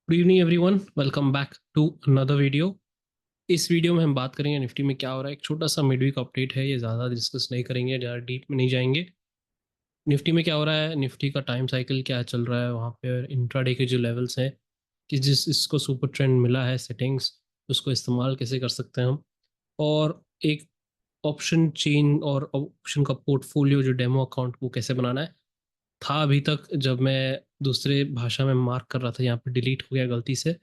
Good evening everyone, welcome back to another video. इस video में हम बात करेंगे निफ्टी में क्या हो रहा है। एक छोटा सा मिड वीक अपडेट है, ये ज़्यादा डिस्कस नहीं करेंगे, ज़्यादा डीप में नहीं जाएंगे। निफ्टी में क्या हो रहा है, निफ्टी का टाइम साइकिल क्या चल रहा है, वहाँ पे इंट्राडे के जो लेवल्स हैं, कि जिस इसको सुपर ट्रेंड मिला है सेटिंग्स, उसको इस्तेमाल कैसे कर सकते हैं हम। और एक ऑप्शन चेन और ऑप्शन का पोर्टफोलियो जो डेमो अकाउंट, वो कैसे बनाना है। था अभी तक, जब मैं दूसरे भाषा में मार्क कर रहा था, यहाँ पे डिलीट हो गया गलती से।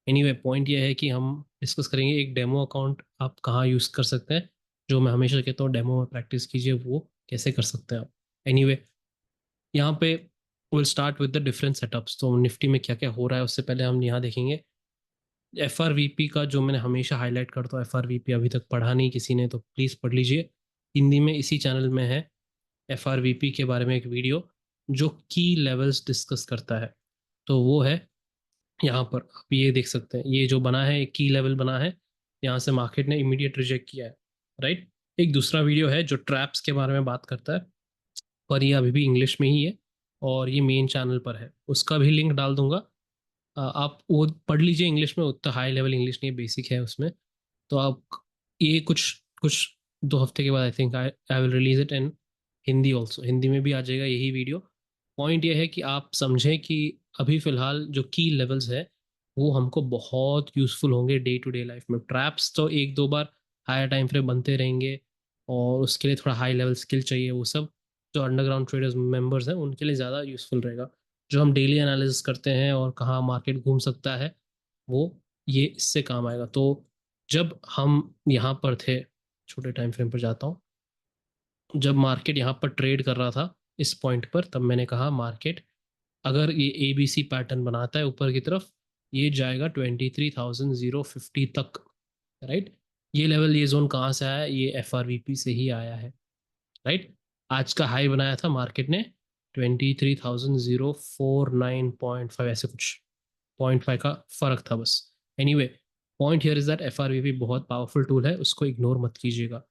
एनीवे पॉइंट ये है कि हम डिस्कस करेंगे एक डेमो अकाउंट आप कहाँ यूज़ कर सकते हैं। जो मैं हमेशा कहता हूँ, डेमो में प्रैक्टिस कीजिए, वो कैसे कर सकते हैं आप। एनीवे यहाँ पे will start with the different setups. तो निफ्टी में क्या क्या हो रहा है, उससे पहले हम यहाँ देखेंगे एफ आर वी पी का, जो मैंने हमेशा हाईलाइट करता हूँ। एफ आर वी पी अभी तक पढ़ा नहीं किसी ने तो प्लीज़ पढ़ लीजिए। हिंदी में इसी चैनल में है एफ आर वी पी के बारे में एक वीडियो, जो की लेवल्स डिस्कस करता है। तो वो है यहाँ पर, आप ये देख सकते हैं, ये जो बना है एक की लेवल बना है। यहाँ से मार्केट ने इमीडिएट रिजेक्ट किया है, राइट। एक दूसरा वीडियो है जो ट्रैप्स के बारे में बात करता है, पर ये अभी भी इंग्लिश में ही है और ये मेन चैनल पर है। उसका भी लिंक डाल दूंगा। आप वो पढ़ लीजिए इंग्लिश में, उतना हाई लेवल इंग्लिश नहीं, बेसिक है उसमें। तो आप ये कुछ कुछ 2 हफ्ते के बाद I think I I will release it in Hindi also. Hindi में भी आ जाएगा यही वीडियो। पॉइंट ये है कि आप समझें कि अभी फिलहाल जो की लेवल्स है, वो हमको बहुत यूज़फुल होंगे डे टू डे लाइफ में। ट्रैप्स तो एक दो बार हायर टाइम फ्रेम बनते रहेंगे, और उसके लिए थोड़ा हाई लेवल स्किल चाहिए। वो सब जो अंडरग्राउंड ट्रेडर्स मेंबर्स हैं, उनके लिए ज़्यादा यूज़फुल रहेगा। जो हम डेली एनालिसिस करते हैं और कहाँ मार्केट घूम सकता है, वो ये इससे काम आएगा। तो जब हम यहाँ पर थे, छोटे टाइम फ्रेम पर जाता हूँ, जब मार्केट यहाँ पर ट्रेड कर रहा था इस पॉइंट पर, तब मैंने कहा मार्केट अगर ये ए बी सी पैटर्न बनाता है ऊपर की तरफ, ये जाएगा 23,050 तक, राइट। ये लेवल, ये जोन कहाँ से आया, ये एफ आर वी पी से ही आया है, राइट। आज का हाई बनाया था मार्केट ने 23,049.5, ऐसे कुछ 0.5 का फर्क था बस। Anyway point here is that F R V P बहुत पावरफुल टूल है, उसको इग्नोर मत कीजिएगा।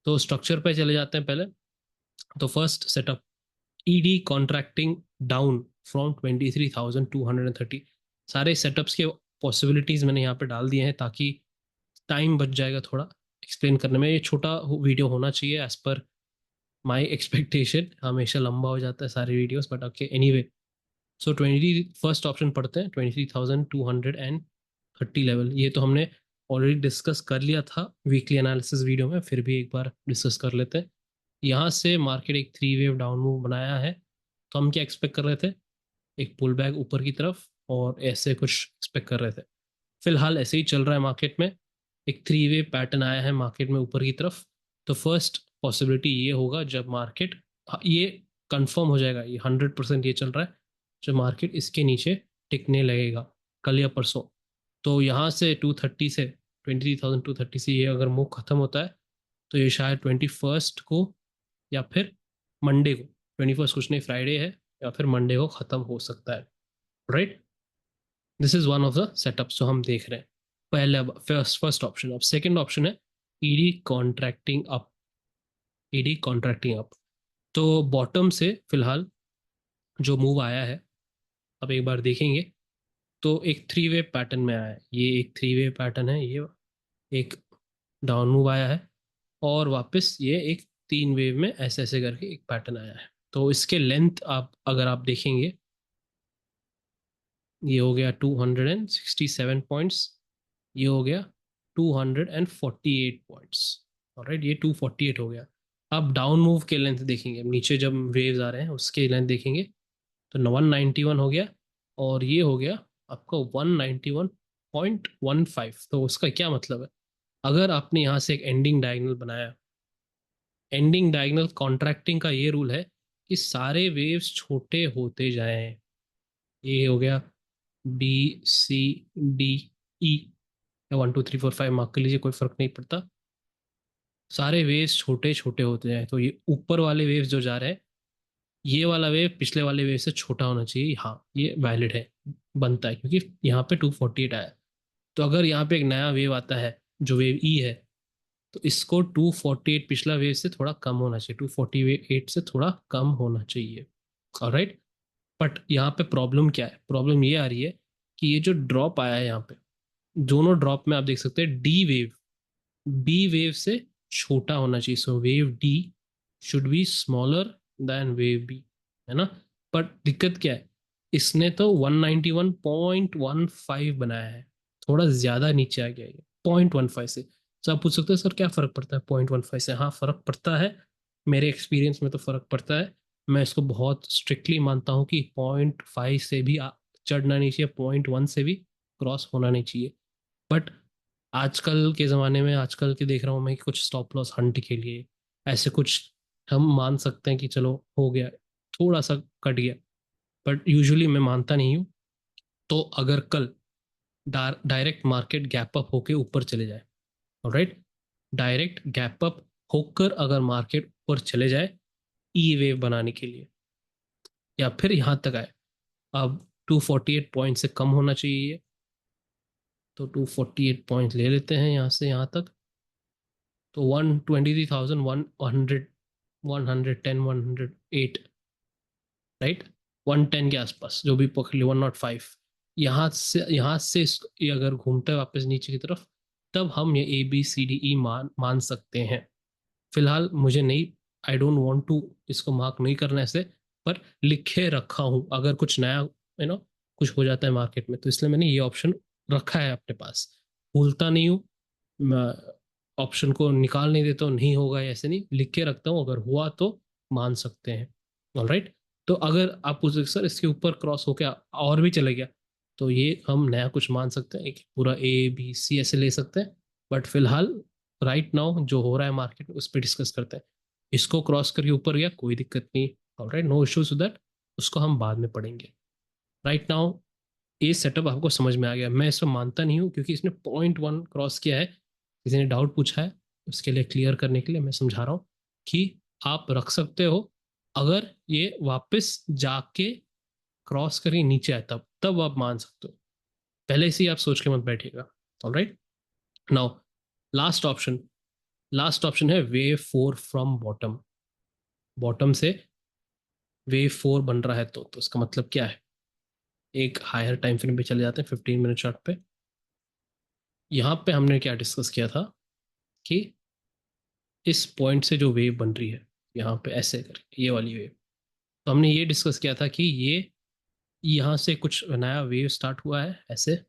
तो स्ट्रक्चर पे चले जाते हैं पहले। तो first setup, ED contracting down from 23,230। सारे सेटअप्स के पॉसिबिलिटीज मैंने यहाँ पे डाल दिए हैं, ताकि टाइम बच जाएगा थोड़ा एक्सप्लेन करने में। ये छोटा वीडियो होना चाहिए एज पर माई एक्सपेक्टेशन। हमेशा लंबा हो जाता है सारे videos, but okay anyway. So 21st option पढ़ते हैं, 23,230 लेवल। ये तो हमने ऑलरेडी डिस्कस कर लिया था वीकली एनालिसिस वीडियो में, फिर भी एक बार डिस्कस कर लेते हैं। यहाँ से मार्केट एक थ्री वेव डाउन मूव बनाया है। तो हम क्या एक्सपेक्ट कर रहे थे, एक पुल बैक ऊपर की तरफ, और ऐसे कुछ एक्सपेक्ट कर रहे थे। फिलहाल ऐसे ही चल रहा है मार्केट में। एक थ्री वे पैटर्न आया है मार्केट में ऊपर की तरफ। तो फर्स्ट पॉसिबिलिटी ये होगा, जब मार्केट, ये कंफर्म हो जाएगा, ये 100% ये चल रहा है, जब मार्केट इसके नीचे टिकने लगेगा कल या परसों। तो यहाँ से 230 से 23,230 से ये अगर मूव खत्म होता है, तो ये शायद 21st को या फिर मंडे को, 21st कुछ नहीं, फ्राइडे है, या फिर मंडे को ख़त्म हो सकता है, right. This is one of the setups जो हम देख रहे हैं। पहले फर्स्ट फर्स्ट ऑप्शन। अब सेकंड ऑप्शन है ED contracting up. ED contracting up, तो बॉटम से फिलहाल जो मूव आया है, अब एक बार देखेंगे, तो एक थ्री वे पैटर्न में आया है। ये एक थ्री वे पैटर्न है, ये एक डाउन मूव आया है, और वापस ये एक तीन वेव में ऐसे ऐसे करके एक पैटर्न आया है। तो इसके लेंथ आप अगर आप देखेंगे, ये हो गया 267 पॉइंट्स, ये हो गया 248 पॉइंट्स, ऑलराइट, ये 248 हो गया। अब डाउन मूव के लेंथ देखेंगे, नीचे जब वेव्स आ रहे हैं उसके लेंथ देखेंगे, तो 191 हो गया, और ये हो गया आपका 191.15। तो उसका क्या मतलब है, अगर आपने यहाँ से एक एंडिंग डायगोनल बनाया, एंडिंग डायगोनल कॉन्ट्रैक्टिंग का ये रूल है कि सारे वेव्स छोटे होते जाएं। ये हो गया बी, सी, डी, ई, या 1 2 3 4 5 मार्क कर लीजिए, कोई फर्क नहीं पड़ता। सारे वेव्स छोटे छोटे होते जाएं, तो ये ऊपर वाले वेव्स जो जा रहे हैं, ये वाला वेव पिछले वाले वेव से छोटा होना चाहिए। हाँ, ये वैलिड है, बनता है, क्योंकि यहाँ पे 248 आया। तो अगर यहाँ पे एक नया वेव आता है जो वेव ई है, तो इसको 248 पिछला वेव से थोड़ा कम होना चाहिए, 248 से थोड़ा कम होना चाहिए, ऑलराइट। बट यहाँ पे प्रॉब्लम क्या है, प्रॉब्लम ये आ रही है कि ये जो ड्रॉप आया है यहाँ पे, दोनों ड्रॉप में आप देख सकते हैं डी वेव, बी वेव से छोटा होना चाहिए। So wave D should be smaller than wave B, है ना। पर दिक्कत क्या है, इसने तो 191.15 बनाया है, थोड़ा ज्यादा नीचे आ गया ये 0.15 से। तो आप पूछ सकते हैं सर क्या फर्क पड़ता है 0.15 से। हाँ फर्क पड़ता है, मेरे एक्सपीरियंस में तो फर्क पड़ता है। मैं इसको बहुत स्ट्रिक्टली मानता हूँ कि 0.5 से भी चढ़ना नहीं चाहिए, 0.1 से भी क्रॉस होना नहीं चाहिए। बट आजकल के ज़माने में, आजकल के देख रहा हूँ मैं कि कुछ स्टॉप लॉस हंट के लिए ऐसे कुछ हम मान सकते हैं कि चलो हो गया, थोड़ा सा कट गया, बट यूजुअली मैं मानता नहीं हूँ। तो अगर कल डायरेक्ट मार्केट गैप अप होके ऊपर चले जाए, ऑलराइट, डायरेक्ट गैप अप होकर अगर मार्केट ऊपर चले जाए ई वेव बनाने के लिए, या फिर यहाँ तक आए, अब 248 पॉइंट से कम होना चाहिए ये, तो 248 पॉइंट ले लेते हैं यहाँ से यहाँ तक। तो 123,100, 110, 108, राइट, 110 के आसपास जो भी पकड़ ली, 105, यहाँ से ये अगर घूमता है वापस नीचे की तरफ, तब हम ये A B C D E मान मान सकते हैं। फिलहाल मुझे नहीं, आई डोंट वांट टू इसको मार्क नहीं करना ऐसे, पर लिखे रखा हूँ अगर कुछ नया कुछ हो जाता है मार्केट में, तो इसलिए मैंने ये ऑप्शन रखा है अपने पास। भूलता नहीं हूँ मैं, ऑप्शन को निकाल नहीं देता हूँ, नहीं होगा ऐसे नहीं, लिख के रखता हूँ, अगर हुआ तो मान सकते हैं। ऑलराइट, तो अगर आप पूछ सर इसके ऊपर क्रॉस हो गया और भी चले गया, तो ये हम नया कुछ मान सकते हैं, एक पूरा ए बी सी ऐसे ले सकते हैं। बट फिलहाल राइट नाउ जो हो रहा है मार्केट में उस पर डिस्कस करते हैं। इसको क्रॉस करके ऊपर गया कोई दिक्कत नहीं, alright, no issues with that, उसको हम बाद में पढ़ेंगे। राइट नाउ ये सेटअप आपको समझ में आ गया। मैं इसको मानता नहीं हूँ क्योंकि इसने 0.1 क्रॉस किया है, किसी ने डाउट पूछा है, उसके लिए क्लियर करने के लिए मैं समझा रहा हूँ कि आप रख सकते हो अगर ये वापस जाके क्रॉस करके नीचे आए, तब तब आप मान सकते हो, पहले से ही आप सोच के मत बैठिएगा। Alright, now last option, last option है wave four from bottom. Bottom से वेव फोर बन रहा है तो इसका मतलब क्या है, एक हायर टाइम फ्रेम पे चले जाते हैं 15 मिनट चार्ट पे। यहाँ पे हमने क्या डिस्कस किया था कि इस पॉइंट से जो वेव बन रही है यहाँ पे ऐसे करके, ये वाली वेव, तो हमने ये डिस्कस किया था कि ये यहाँ से कुछ नया वेव स्टार्ट हुआ है ऐसे,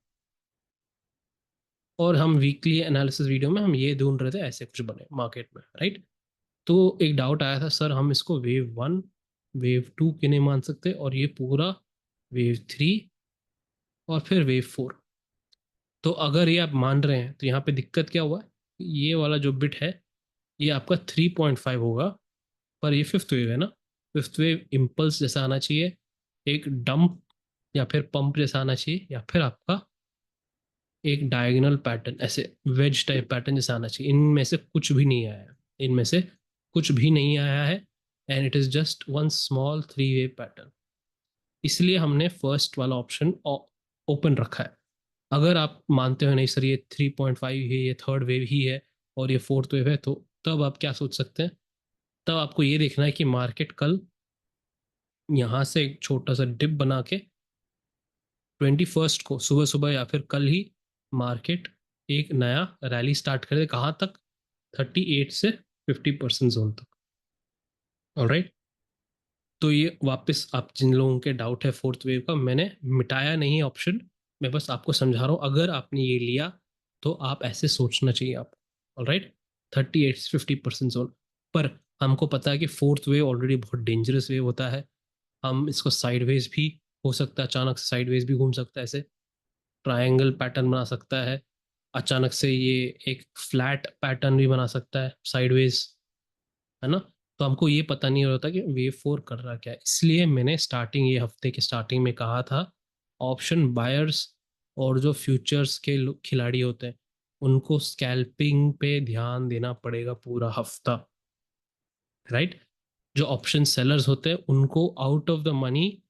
और हम वीकली एनालिसिस वीडियो में हम ये ढूंढ रहे थे ऐसे कुछ बने मार्केट में, राइट। तो एक डाउट आया था सर हम इसको वेव वन, वेव टू क्यों नहीं मान सकते, और ये पूरा वेव थ्री और फिर वेव फोर। तो अगर ये आप मान रहे हैं तो यहाँ पे दिक्कत क्या हुआ है, ये वाला जो बिट है ये आपका 3.5 होगा, पर ये फिफ्थ वेव है ना, फिफ्थ वेव इम्पल्स जैसा आना चाहिए, एक डंप या फिर पंप जैसा आना चाहिए, या फिर आपका एक डायगोनल पैटर्न ऐसे वेज टाइप पैटर्न जैसा आना चाहिए। इनमें से कुछ भी नहीं आया है, इनमें से कुछ भी नहीं आया है, and it is just one small three way pattern. इसलिए हमने फर्स्ट वाला ऑप्शन ओपन रखा है। अगर आप मानते हो नहीं सर ये 3.5 है, ये थर्ड वेव ही है और ये फोर्थ वेव है, तो तब आप क्या सोच सकते हैं, तब आपको ये देखना है कि मार्केट कल यहाँ से एक छोटा सा डिप बना के 21 को सुबह सुबह या फिर कल ही मार्केट एक नया रैली स्टार्ट करे, कहाँ तक, 38 से 50% जोन तक। ऑलराइट, तो ये वापस आप जिन लोगों के डाउट है फोर्थ वेव का, मैंने मिटाया नहीं ऑप्शन, मैं बस आपको समझा रहा हूँ अगर आपने ये लिया तो आप ऐसे सोचना चाहिए आप। ऑलराइट, 38 से 50% जोन, पर हमको पता है कि फोर्थ वेव ऑलरेडी बहुत डेंजरस वेव होता है, हम इसको साइडवेज भी हो सकता है, अचानक से साइडवेज भी घूम सकता है, ऐसे ट्रायंगल पैटर्न बना सकता है, अचानक से ये एक फ्लैट पैटर्न भी बना सकता है साइडवेज, है ना। तो हमको ये पता नहीं होता कि वेव फोर कर रहा क्या है, इसलिए मैंने स्टार्टिंग, ये हफ्ते के स्टार्टिंग में कहा था ऑप्शन बायर्स और जो फ्यूचर्स के खिलाड़ी होते हैं उनको स्कैल्पिंग पे ध्यान देना पड़ेगा पूरा हफ्ता, राइट। जो ऑप्शन सेलर्स होते हैं उनको out of the money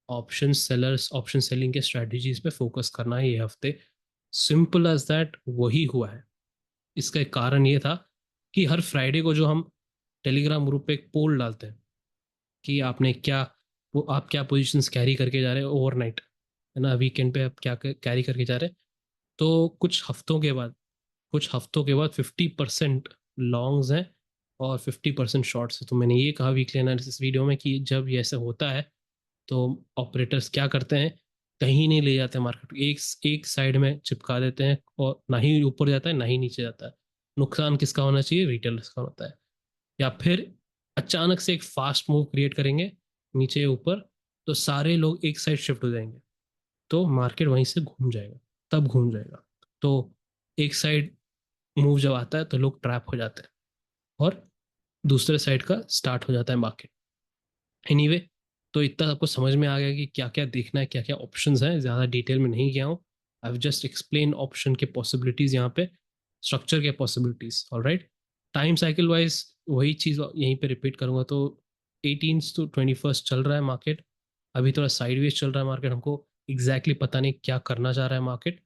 option sellers, option selling के स्ट्रेटजीज पे फोकस करना है ये हफ्ते, सिंपल एज दैट, वही हुआ है। इसका एक कारण ये था कि हर फ्राइडे को जो हम टेलीग्राम ग्रुप पे एक पोल डालते हैं कि आपने क्या, वो आप क्या पोजीशंस कैरी करके जा रहे हो ओवरनाइट, है ना, वीकेंड पे आप क्या कैरी करके जा रहे हैं। तो कुछ हफ्तों के बाद 50% लॉन्ग्स हैं और 50% शॉर्ट्स हैं। तो मैंने ये कहा वीकली एनालिसिस वीडियो में कि जब ये ऐसे होता है तो ऑपरेटर्स क्या करते हैं, कहीं नहीं ले जाते मार्केट, एक एक साइड में चिपका देते हैं और ना ही ऊपर जाता है ना ही नीचे जाता है। नुकसान किसका होना चाहिए, रिटेलर्स का होता है। या फिर अचानक से एक फास्ट मूव क्रिएट करेंगे नीचे ऊपर, तो सारे लोग एक साइड शिफ्ट हो जाएंगे, तो मार्केट वहीं से घूम जाएगा, तब घूम जाएगा। तो एक साइड मूव जब आता है तो लोग ट्रैप हो जाते हैं और दूसरे साइड का स्टार्ट हो जाता है मार्केट। एनीवे, तो इतना आपको समझ में आ गया कि क्या क्या देखना है, क्या क्या ऑप्शंस हैं। ज़्यादा डिटेल में नहीं गया हूँ, I have just explain option के पॉसिबिलिटीज़ यहाँ पे, स्ट्रक्चर के possibilities. Alright, time cycle wise वही चीज़ यहीं पे रिपीट करूँगा। तो 18 to 21 चल रहा है मार्केट, अभी थोड़ा साइडवेज चल रहा है मार्केट, हमको एग्जैक्टली पता नहीं क्या करना चाह रहा है मार्केट।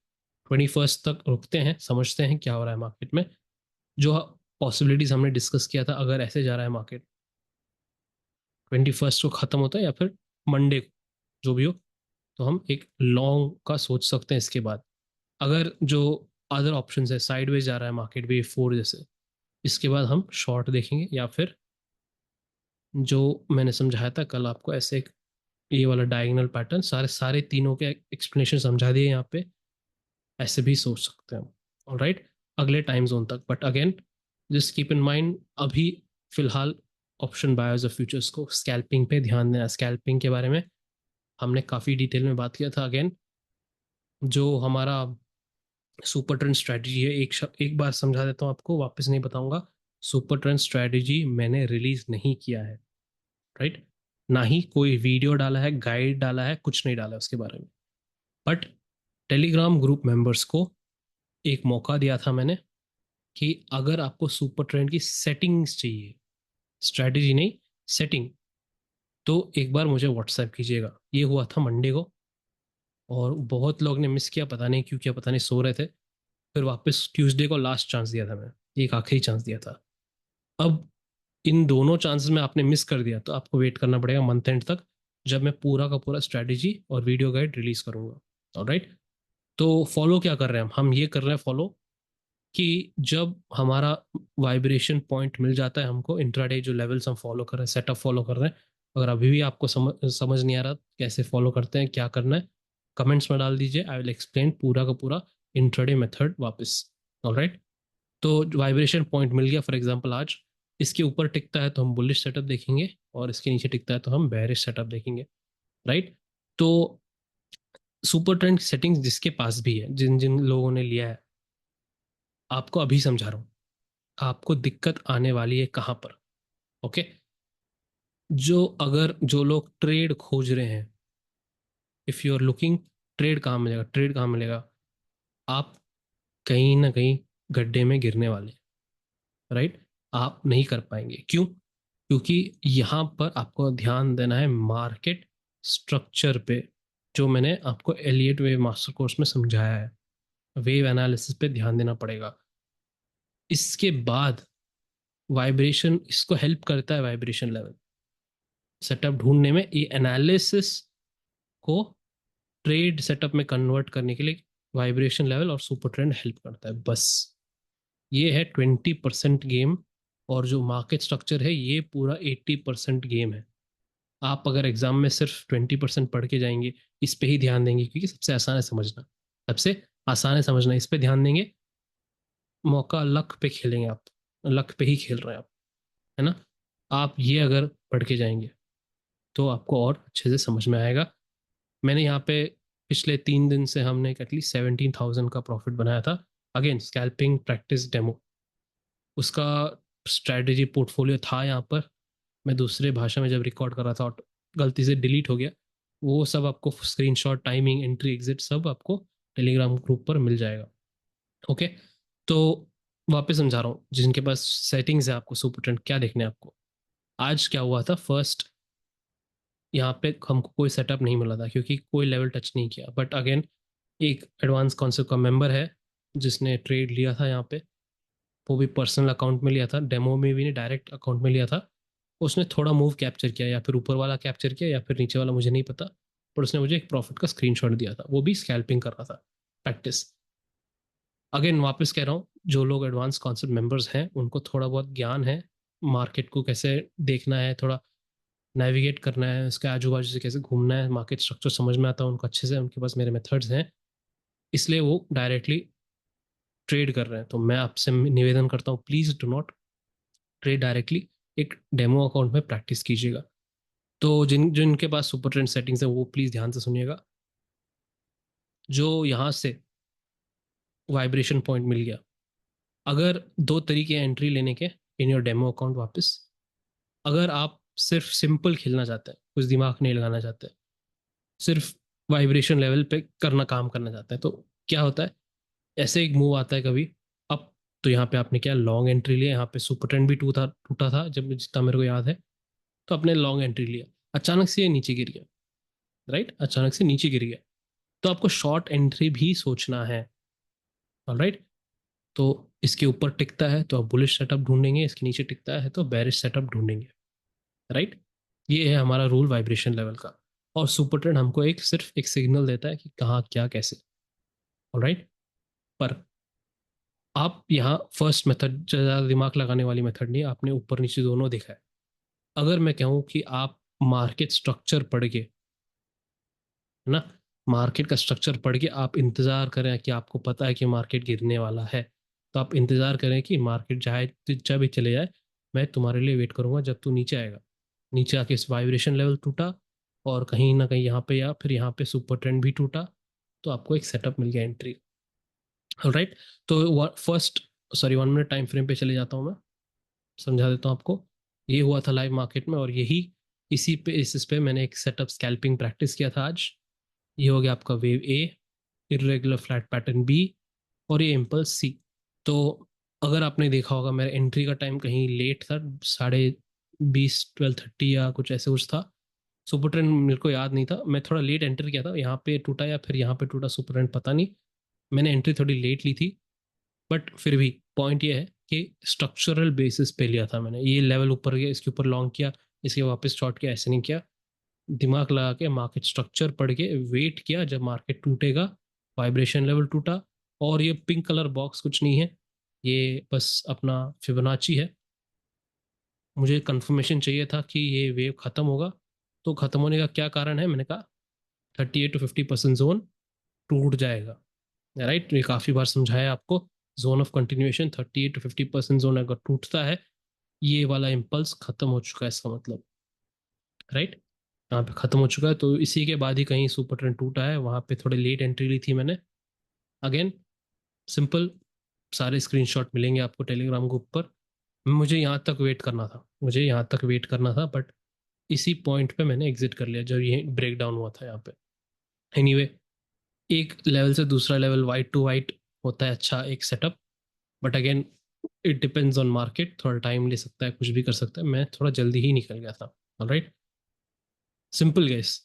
21 तक रुकते हैं, समझते हैं क्या हो रहा है मार्केट में, जो पॉसिबिलिटीज़ हमने डिस्कस किया था अगर ऐसे जा रहा है मार्केट। 21 को ख़त्म होता है या फिर मंडे को, जो भी हो, तो हम एक लॉन्ग का सोच सकते हैं इसके बाद। अगर जो अदर ऑप्शन है, साइडवेज जा रहा है मार्केट वेव 4 जैसे, इसके बाद हम शॉर्ट देखेंगे, या फिर जो मैंने समझाया था कल आपको, ऐसे एक ये वाला डायगोनल पैटर्न, सारे सारे तीनों के एक्सप्लेनेशन समझा दिए यहाँ पे, ऐसे भी सोच सकते हैं हम। ऑलराइट, अगले टाइम जोन तक। But again just keep in mind, अभी फिलहाल ऑप्शन बायर्स और फ्यूचर्स को स्कैल्पिंग पे ध्यान देना। स्कैल्पिंग के बारे में हमने काफ़ी डिटेल में बात किया था। अगेन, जो हमारा सुपर ट्रेंड स्ट्रैटेजी है, एक बार समझा देता हूँ आपको, वापस नहीं बताऊंगा। सुपर ट्रेंड स्ट्रैटेजी मैंने रिलीज नहीं किया है, राइट, ना ही कोई वीडियो डाला है, गाइड डाला है, कुछ नहीं डाला है उसके बारे में। बट टेलीग्राम ग्रुप मेंबर्स को एक मौका दिया था मैंने कि अगर आपको सुपर ट्रेंड की सेटिंग्स चाहिए, स्ट्रैटेजी नहीं, सेटिंग, तो एक बार मुझे व्हाट्सएप कीजिएगा। ये हुआ था मंडे को, और बहुत लोग ने मिस किया, पता नहीं क्यों किया, पता नहीं सो रहे थे। फिर वापस ट्यूसडे को लास्ट चांस दिया था मैं, एक आखिरी चांस दिया था। अब इन दोनों चांसेस में आपने मिस कर दिया तो आपको वेट करना पड़ेगा मंथ एंड तक, जब मैं पूरा का पूरा स्ट्रैटेजी और वीडियो गाइड रिलीज करूंगा। ऑलराइट, तो फॉलो क्या कर रहे हैं हम ये कर रहे हैं फॉलो कि जब हमारा वाइब्रेशन पॉइंट मिल जाता है हमको, इंट्राडे जो लेवल्स हम फॉलो कर रहे हैं, सेटअप फॉलो कर रहे हैं, अगर अभी भी आपको समझ नहीं आ रहा कैसे फॉलो करते हैं, क्या करना है, कमेंट्स में डाल दीजिए, आई विल एक्सप्लेन पूरा का पूरा इंट्राडे मेथड वापस। ऑलराइट, तो वाइब्रेशन पॉइंट मिल गया फॉर एग्जांपल आज, इसके ऊपर टिकता है तो हम बुलिश सेटअप देखेंगे, और इसके नीचे टिकता है तो हम बेरिश सेटअप देखेंगे। राइट, तो सुपर ट्रेंड सेटिंग्स जिसके पास भी है, जिन जिन लोगों ने लिया है, आपको अभी समझा रहा हूँ, आपको दिक्कत आने वाली है कहाँ पर। ओके, जो लोग ट्रेड खोज रहे हैं, if you are looking, trade कहाँ मिलेगा, ट्रेड कहाँ मिलेगा, आप कहीं ना कहीं गड्ढे में गिरने वाले, राइट, आप नहीं कर पाएंगे। क्यों? क्योंकि यहाँ पर आपको ध्यान देना है मार्केट स्ट्रक्चर पे, जो मैंने आपको एलियट वेव मास्टर कोर्स में समझाया है। वेव एनालिसिस पे ध्यान देना पड़ेगा। इसके बाद वाइब्रेशन इसको हेल्प करता है, वाइब्रेशन लेवल सेटअप ढूंढने में, ये एनालिसिस को ट्रेड सेटअप में कन्वर्ट करने के लिए वाइब्रेशन लेवल और सुपर ट्रेंड हेल्प करता है। बस ये है 20% गेम, और जो मार्केट स्ट्रक्चर है ये पूरा 80% गेम है। आप अगर एग्जाम में सिर्फ 20% पढ़ के जाएंगे, इस पे ही ध्यान देंगे, क्योंकि सबसे आसान है समझना, सबसे आसान है समझना, इस पे ध्यान देंगे, मौका लक पे खेलेंगे आप, लक पे ही खेल रहे हैं आप, है ना। आप ये अगर पढ़ के जाएंगे तो आपको और अच्छे से समझ में आएगा। मैंने यहाँ पे पिछले 3 दिन से हमने एटलीस्ट 17,000 का प्रॉफिट बनाया था। अगेन स्कैल्पिंग प्रैक्टिस डेमो, उसका स्ट्रैटेजी पोर्टफोलियो था यहाँ पर, मैं दूसरे भाषा में जब रिकॉर्ड कर रहा था और गलती से डिलीट हो गया, वो सब आपको स्क्रीनशॉट, टाइमिंग, एंट्री, एग्जिट सब आपको टेलीग्राम ग्रुप पर मिल जाएगा। ओके, तो वापस समझा रहा हूँ, जिनके पास सेटिंग्स है, आपको सुपर ट्रेंड क्या देखने हैं आपको। आज क्या हुआ था, फर्स्ट यहाँ पे हमको कोई सेटअप नहीं मिला था क्योंकि कोई लेवल टच नहीं किया। बट अगेन, एक एडवांस कॉन्सेप्ट का मेंबर है जिसने ट्रेड लिया था यहाँ पे, वो भी पर्सनल अकाउंट में लिया था, डेमो में भी नहीं, डायरेक्ट अकाउंट में लिया था। उसने थोड़ा मूव कैप्चर किया, या फिर ऊपर वाला कैप्चर किया या फिर नीचे वाला, मुझे नहीं पता। पर उसने मुझे एक प्रॉफिट का स्क्रीनशॉट दिया था, वो भी स्कैल्पिंग कर रहा था, प्रैक्टिस। अगेन वापस कह रहा हूँ, जो लोग एडवांस कॉन्सेप्ट मेंबर्स हैं उनको थोड़ा बहुत ज्ञान है, मार्केट को कैसे देखना है, थोड़ा नेविगेट करना है, उसके आजू बाजू से कैसे घूमना है, मार्केट स्ट्रक्चर समझ में आता है उनको अच्छे से, उनके पास मेरे मेथड्स हैं, इसलिए वो डायरेक्टली ट्रेड कर रहे हैं। तो मैं आपसे निवेदन करता हूँ, please do not trade directly, एक डेमो अकाउंट में प्रैक्टिस कीजिएगा। तो जिनके पास सुपर ट्रेंड सेटिंग्स है वो प्लीज़ ध्यान से सुनिएगा। जो यहाँ से वाइब्रेशन पॉइंट मिल गया, अगर दो तरीके हैं एंट्री लेने के इन योर डेमो अकाउंट वापस। अगर आप सिर्फ सिंपल खेलना चाहते हैं, कुछ दिमाग नहीं लगाना चाहते, सिर्फ वाइब्रेशन लेवल पे करना काम करना चाहते हैं, तो क्या होता है, ऐसे एक मूव आता है कभी अप, तो यहाँ पे आपने क्या लॉन्ग एंट्री लिया, यहाँ पे सुपर ट्रेंड भी टूटा था जब, जितना मेरे को याद है, तो आपने लॉन्ग एंट्री लिया, अचानक से ये नीचे गिर गया, राइट, अचानक से नीचे गिर गया, तो आपको शॉर्ट एंट्री भी सोचना है, ऑलराइट। तो इसके ऊपर टिकता है तो आप बुलिश सेटअप ढूंढेंगे, इसके नीचे टिकता है तो बेरिश सेटअप ढूंढेंगे, राइट। ये है हमारा रूल वाइब्रेशन लेवल का। और सुपर ट्रेंड हमको एक सिर्फ एक सिग्नल देता है कि कहाँ क्या कैसे, ऑलराइट। पर आप यहाँ फर्स्ट मेथड, ज़्यादा दिमाग लगाने वाली मेथड नहीं, आपने ऊपर नीचे दोनों देखा है। अगर मैं कहूँ कि आप मार्केट स्ट्रक्चर पढ़ के, है ना, मार्केट का स्ट्रक्चर पढ़ के आप इंतज़ार करें कि आपको पता है कि मार्केट गिरने वाला है, तो आप इंतज़ार करें कि मार्केट जाए, जब भी चले जाए, मैं तुम्हारे लिए वेट करूंगा जब तू नीचे आएगा। नीचे आके इस वाइब्रेशन लेवल टूटा, और कहीं ना कहीं यहाँ पे या फिर यहाँ पे सुपर ट्रेंड भी टूटा, तो आपको एक सेटअप मिल गया एंट्री, राइट। तो first, sorry 1 minute time frame पे चले जाता हूँ मैं, समझा देता हूँ आपको। ये हुआ था लाइव मार्केट में, और यही इसी पे इस पे मैंने एक सेटअप स्कैल्पिंग प्रैक्टिस किया था आज। ये हो गया आपका वेव ए, इरेगुलर फ्लैट पैटर्न बी, और ये इम्पल्स सी। तो अगर आपने देखा होगा मेरा एंट्री का टाइम कहीं लेट था, 22:30 12:30 या कुछ ऐसे कुछ था। सुपर ट्रेंड मेरे को याद नहीं था, मैं थोड़ा लेट एंटर किया था, यहाँ पे टूटा या फिर यहाँ पे टूटा सुपर ट्रेंड पता नहीं, मैंने एंट्री थोड़ी लेट ली थी। बट फिर भी पॉइंट ये है कि स्ट्रक्चरल बेसिस पे लिया था मैंने, ये लेवल ऊपर गया, इसके ऊपर लॉन्ग किया, इसके वापस शॉर्ट किया, ऐसे नहीं किया। दिमाग लगा के मार्केट स्ट्रक्चर पढ़ के वेट किया जब मार्केट टूटेगा, वाइब्रेशन लेवल टूटा। और ये पिंक कलर बॉक्स कुछ नहीं है, ये बस अपना फिबोनाची है। मुझे कंफर्मेशन चाहिए था कि ये वेव खत्म होगा, तो खत्म होने का क्या कारण है, मैंने कहा 38 to 50% जोन टूट जाएगा, राइट। ये काफ़ी बार समझाया आपको, zone of continuation 38 to 50% zone अगर टूटता है, ये वाला इम्पल्स खत्म हो चुका है, इसका मतलब, राइट, यहाँ पे खत्म हो चुका है। तो इसी के बाद ही कहीं सुपर ट्रेंड टूटा है, वहां पे थोड़ी लेट एंट्री ली थी मैंने। अगेन सिंपल, सारे स्क्रीनशॉट मिलेंगे आपको टेलीग्राम ग्रुप पर। मुझे यहाँ तक वेट करना था, मुझे यहाँ तक वेट करना था, बट इसी पॉइंट पे मैंने एग्जिट कर लिया जब ये ब्रेक डाउन हुआ था यहाँ पे। एनीवे anyway, एक लेवल से दूसरा लेवल, वाइट टू वाइट होता है अच्छा एक setup, but again it depends on market, थोड़ा टाइम ले सकता है, कुछ भी कर सकता है, मैं थोड़ा जल्दी ही निकल गया था, ऑलराइट। सिंपल गैस,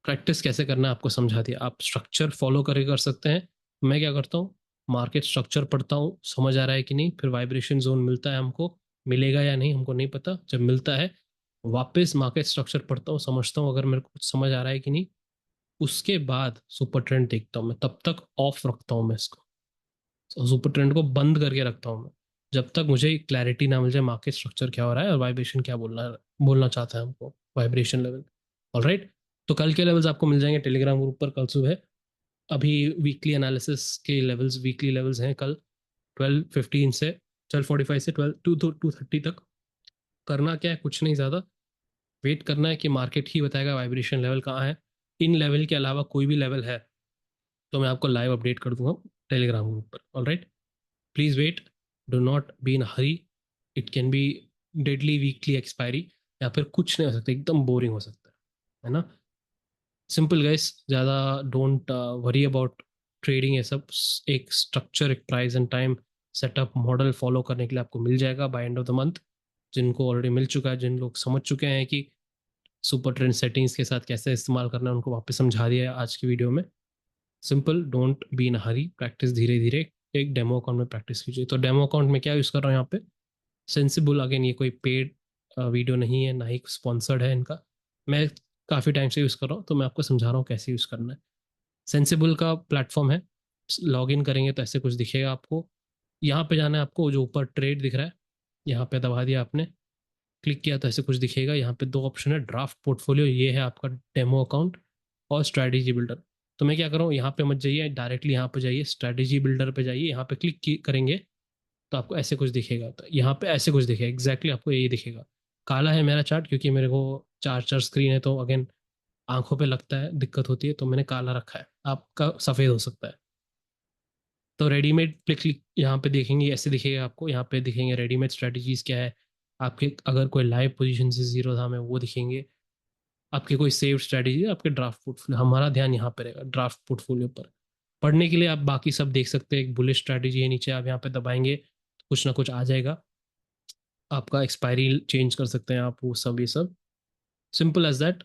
प्रैक्टिस कैसे करना है आपको समझा दिया, आप स्ट्रक्चर फॉलो करके कर सकते हैं। मैं क्या करता हूँ, मार्केट स्ट्रक्चर पढ़ता हूँ, समझ आ रहा है कि नहीं, फिर वाइब्रेशन जोन मिलता है हमको, मिलेगा या नहीं हमको नहीं पता, जब मिलता है वापस मार्केट स्ट्रक्चर पढ़ता हूँ, समझता हूँ अगर मेरे को कुछ समझ आ रहा है कि नहीं, उसके बाद सुपर ट्रेंड देखता हूँ मैं, तब तक ऑफ रखता हूँ मैं इसको, सुपर ट्रेंड को बंद करके रखता हूँ मैं, जब तक मुझे क्लैरिटी ना मिल जाए मार्केट स्ट्रक्चर क्या हो रहा है और वाइब्रेशन क्या बोलना चाहता है हमको, वाइब्रेशन लेवल, ऑलराइट। तो कल के लेवल्स आपको मिल जाएंगे टेलीग्राम ग्रुप पर कल सुबह। अभी वीकली एनालिसिस के लेवल्स, वीकली लेवल्स हैं कल 12:15 से 12:45 से 2:30 तक। करना क्या है, कुछ नहीं ज़्यादा, वेट करना है कि मार्केट ही बताएगा वाइब्रेशन लेवल कहाँ है। इन लेवल के अलावा कोई भी लेवल है तो मैं आपको लाइव अपडेट कर दूंगा टेलीग्राम ग्रुप पर, alright. Please wait, do not be in hurry, it can be daily weekly expiry, या फिर कुछ नहीं हो सकता, एकदम बोरिंग हो सकता है ना। सिंपल गाइस, ज़्यादा डोंट वरी अबाउट ट्रेडिंग, ये सब एक स्ट्रक्चर, एक price and time setup model follow करने के लिए आपको मिल जाएगा by end of the month. जिनको ऑलरेडी मिल चुका है, जिन लोग समझ चुके हैं कि सुपर ट्रेंड सेटिंग्स के साथ कैसे इस्तेमाल करना है, उनको वापस समझा दिया है आज की वीडियो में। Simple, don't be in Hari, practice धीरे धीरे, एक डेमो अकाउंट में प्रैक्टिस कीजिए। तो डेमो अकाउंट में क्या यूज़ कर रहा हूँ यहाँ पे, सेंसिबल, अगेन ये कोई पेड वीडियो नहीं है, ना ही स्पॉन्सर्ड है इनका। मैं काफ़ी टाइम से यूज़ कर रहा हूँ, तो मैं आपको समझा रहा हूँ कैसे यूज़ करना है। सेंसिबल का प्लेटफॉर्म है, लॉग इन करेंगे तो ऐसे कुछ दिखेगा आपको। यहाँ पे जाना है आपको, जो ऊपर ट्रेड दिख रहा है यहाँ पे दबा दिया आपने, क्लिक किया तो ऐसे कुछ दिखेगा। यहाँ पे 2 ऑप्शन है, ड्राफ्ट पोर्टफोलियो, ये है आपका डेमो अकाउंट, और स्ट्रैटेजी बिल्डर। तो मैं क्या कर रहा हूँ, यहाँ पे मत जाइए, डायरेक्टली यहाँ पे जाइए, स्ट्रैटेजी बिल्डर पे जाइए, यहाँ पे क्लिक करेंगे तो आपको ऐसे कुछ दिखेगा। तो यहाँ पे ऐसे कुछ दिखेगा, एग्जैक्टली आपको यही दिखेगा। काला है मेरा चार्ट क्योंकि मेरे को चार चार स्क्रीन है, तो अगेन आंखों पे लगता है, दिक्कत होती है, तो मैंने काला रखा है, आपका सफ़ेद हो सकता है। तो रेडीमेड पे क्लिक यहाँ पे देखेंगे, ऐसे दिखेगा आपको, यहाँ पे दिखेंगे रेडीमेड स्ट्रेटजीज क्या है आपके, अगर कोई लाइव पोजीशन से जीरो था में वो दिखेंगे, आपके कोई सेव स्ट्रेटजी है, आपके ड्राफ्ट पोर्टफोलियो। हमारा ध्यान यहाँ पे रहेगा ड्राफ्ट पोर्टफोलियो पर। पढ़ने के लिए आप बाकी सब देख सकते हैं, एक बुलिश स्ट्रेटजी है नीचे, आप यहाँ पे दबाएंगे कुछ ना कुछ आ जाएगा, आपका एक्सपायरी चेंज कर सकते हैं आप, वो सब ये सब सिंपल एज दैट।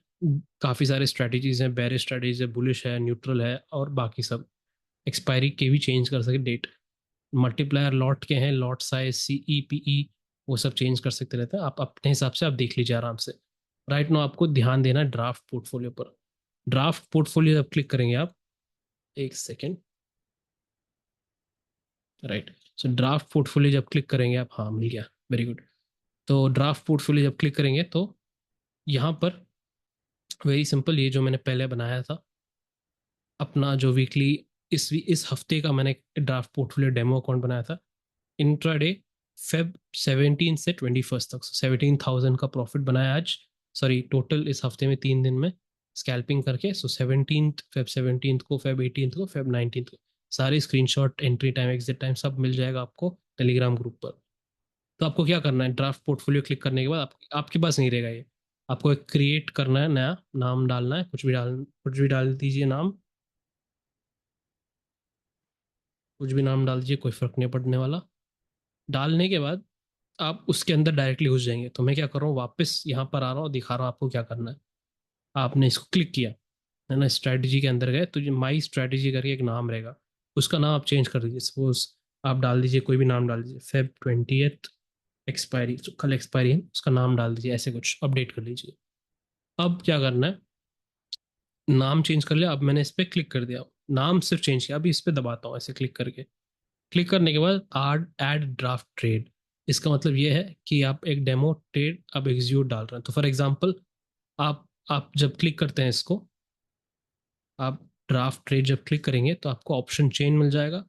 काफ़ी सारे स्ट्रेटजीज हैं, बेरिश स्ट्रेटजीज है, बुलिश है, न्यूट्रल है, और बाकी सब एक्सपायरी के भी चेंज कर सके डेट, मल्टीप्लायर लॉट के हैं, लॉट साइज, सीई पीई, वो सब चेंज कर सकते रहते हैं आप अपने हिसाब से, आप देख लीजिए आराम से। राइट नो आपको ध्यान देना है ड्राफ्ट पोर्टफोलियो पर। ड्राफ्ट पोर्टफोलियो जब क्लिक करेंगे आप, एक सेकेंड, राइट, सो ड्राफ्ट पोर्टफोलियो जब क्लिक करेंगे आप, हाँ मिल गया, वेरी गुड। तो ड्राफ्ट पोर्टफोलियो जब क्लिक करेंगे तो यहाँ पर वेरी सिंपल, ये जो मैंने पहले बनाया था अपना जो वीकली, इस हफ्ते का मैंने ड्राफ्ट पोर्टफोलियो डेमो अकाउंट बनाया था, इंट्राडे फेब 17 से 21 तक, 17,000 का प्रॉफिट बनाया आज, सॉरी टोटल इस हफ्ते में 3 दिन में स्कैल्पिंग करके। सो 17 फेब 17 को, फेब 18 को, फेब 19 को, सारे screenshot, entry time, exit time सब मिल जाएगा आपको टेलीग्राम ग्रुप पर। तो आपको क्या करना है, ड्राफ्ट पोर्टफोलियो क्लिक करने के बाद आपके पास नहीं रहेगा ये, आपको एक क्रिएट करना है, नया नाम डालना है, कुछ भी डाल दीजिए नाम, कुछ भी नाम डाल दीजिए, कोई फर्क नहीं पड़ने वाला। डालने के बाद आप उसके अंदर डायरेक्टली घुस जाएंगे। तो मैं क्या कर रहा हूँ, वापस यहाँ पर आ रहा हूँ, दिखा रहा हूँ आपको क्या करना है। आपने इसको क्लिक किया है ना, स्ट्रैटेजी के अंदर गए तो माई स्ट्रैटेजी करके एक नाम रहेगा, उसका नाम आप चेंज कर दीजिए। सपोज आप डाल दीजिए, कोई भी नाम डाल दीजिए, फेब 20th एक्सपायरी, तो कल एक्सपायरी है, उसका नाम डाल दीजिए, ऐसे कुछ अपडेट कर लीजिए। अब क्या करना है, नाम चेंज कर लिया, अब मैंने इस पर क्लिक कर दिया, नाम सिर्फ चेंज किया, अभी इस पर दबाता हूँ ऐसे क्लिक करके। क्लिक करने के बाद ऐड ड्राफ्ट ट्रेड, इसका मतलब ये है कि आप एक डेमो ट्रेड अब एग्जीक्यूट डाल रहे हैं। तो फॉर एग्जांपल, आप जब क्लिक करते हैं इसको, आप ड्राफ्ट ट्रेड जब क्लिक करेंगे तो आपको ऑप्शन चेन मिल जाएगा,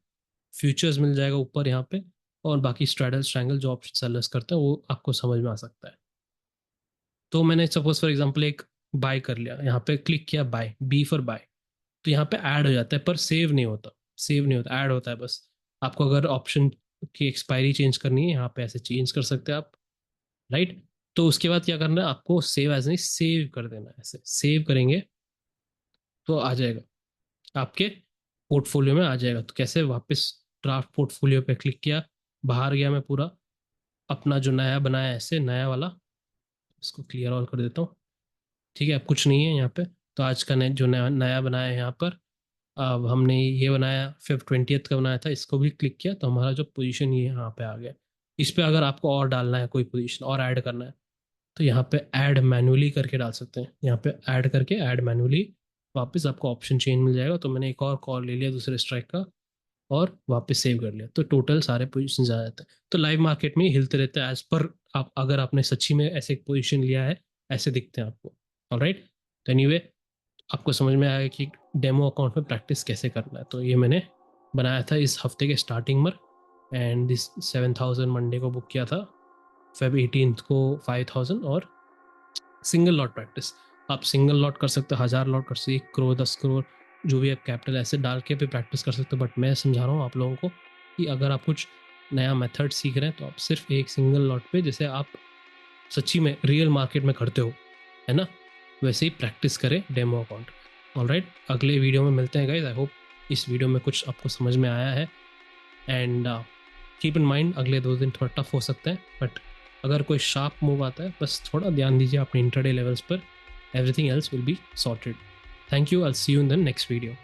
फ्यूचर्स मिल जाएगा ऊपर यहाँ पे, और बाकी स्ट्रैडल स्ट्रैंगल जो ऑप्शन सेलर्स करते हैं वो आपको समझ में आ सकता है। तो मैंने सपोज फॉर एग्जांपल एक बाय कर लिया, यहाँ पे क्लिक किया बाय, बी फॉर बाय, तो यहाँ पे ऐड हो जाता है पर सेव नहीं होता, सेव नहीं होता, ऐड होता है बस। आपको अगर ऑप्शन की एक्सपायरी चेंज करनी है, यहाँ पे ऐसे चेंज कर सकते हैं आप, राइट। तो उसके बाद क्या करना है, आपको सेव एज नहीं, सेव कर देना है, ऐसे सेव करेंगे तो आ जाएगा आपके पोर्टफोलियो में, आ जाएगा। तो कैसे, वापस ड्राफ्ट पोर्टफोलियो पे क्लिक किया, बाहर गया मैं पूरा, अपना जो नया बनाया है ऐसे नया वाला, इसको क्लियर ऑल कर देता हूँ, ठीक है, अब कुछ नहीं है यहाँ पे। तो आज का जो नया नया बनाया है यहाँ पर, अब हमने ये बनाया फेब 20th का बनाया था, इसको भी क्लिक किया तो हमारा जो पोजीशन ये यहाँ पे आ गया। इस पे अगर आपको और डालना है, कोई पोजीशन और ऐड करना है, तो यहाँ पे ऐड मैनुअली करके डाल सकते हैं, यहाँ पे ऐड करके ऐड मैनुअली, वापस आपको ऑप्शन चेंज मिल जाएगा। तो मैंने एक और कॉल ले लिया दूसरे स्ट्राइक का, और वापस सेव कर लिया, तो टोटल सारे पोजीशन आ जाते हैं। तो लाइव मार्केट में हिलते रहते हैं एज पर, आप अगर आपने सच्ची में ऐसे एक पोजीशन लिया है, ऐसे दिखते हैं आपको। ऑलराइट, तो एनीवे आपको समझ में आएगा कि डेमो अकाउंट में प्रैक्टिस कैसे करना है। तो ये मैंने बनाया था इस हफ्ते के स्टार्टिंग में, एंड दिस 7,000 मंडे को बुक किया था, फेब 18 को 5,000, और सिंगल लॉट प्रैक्टिस, आप सिंगल लॉट कर सकते हो, 1,000 लॉट कर सकते, 1 करोड़, 10 करोड़, जो भी आप कैपिटल ऐसे डाल के भी प्रैक्टिस कर सकते हो। बट मैं समझा रहा हूँ आप लोगों को कि अगर आप कुछ नया मेथड सीख रहे हैं तो आप सिर्फ एक सिंगल लॉट पे, जैसे आप सच्ची में रियल मार्केट में करते हो, है ना, वैसे ही प्रैक्टिस करें डेमो अकाउंट। ऑलराइट, अगले वीडियो में मिलते हैं गाइज। आई होप इस वीडियो में कुछ आपको समझ में आया है, एंड कीप इन माइंड अगले 2 दिन थोड़ा टफ हो सकते हैं, बट अगर कोई शार्प मूव आता है, बस थोड़ा ध्यान दीजिए अपने इंटरडे लेवल्स पर, everything else will be sorted. Thank you, I will see you in the next video.